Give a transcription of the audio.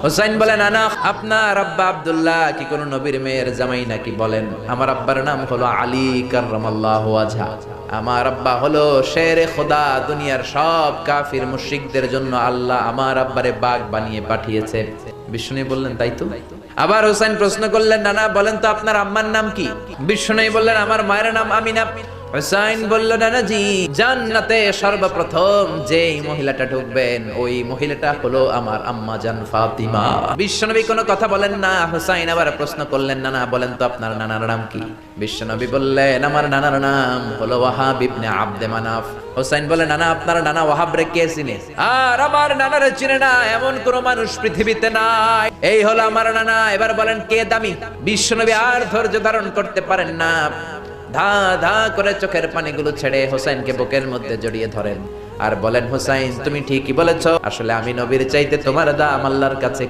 হুসাইন বলেন, নানা আপনার আব্বা আব্দুল্লাহ কি কোন নবীর মেয়ের জামাই নাকি? বলেন, আমার আব্বার নাম হলো আলী কাররামাল্লাহু ওয়াজহা। আমার আব্বা হলো শেরে খোদা। দুনিয়ার সব কাফির মুশরিকদের জন্য আল্লাহ আমার আব্বারে বাগ বানিয়ে পাঠিয়েছে। বিষ্ণু বললেন, তাই তো। আবার হুসাইন প্রশ্ন করলেন, নানা বলেন তো আপনার আম্মার নাম কি? বিষ্ণু বললেন, আমার মায়ের নাম আমিনা। হুসাইন বলল, নানাজি জান্নাতে সর্বপ্রথম যেই মহিলাটা ঢুকবেন ওই মহিলাটা হলো আমার আম্মা জান ফাতিমা। বিশ্বনবী কোনো কথা বলেন না। হুসাইন আবার প্রশ্ন করলেন, নানা বলেন তো আপনার নানার নাম কি? বিশ্বনবী বললেন, আমার নানার নাম হলো ওয়াহাব ইবনে আব্দে মানাফ। হুসাইন বলে, নানা আপনার নানা ওয়াহাব রে কে চিনে? আর আমার নানারে চিনে না এমন কোন মানুষ পৃথিবীতে নাই। এই হলো আমার নানা। এবার বলেন কে দামি? বিশ্বনবী আর ধৈর্য ধারণ করতে পারেন না, ধা ধা করে চোখের পানিগুলো ছেড়ে হোসেনকে বুকের মধ্যে জড়িয়ে ধরেন আর বলেন, হোসেন তুমি ঠিকই বলেছো, আসলে আমি নবীর চাইতে তোমার দাম আল্লাহর কাছে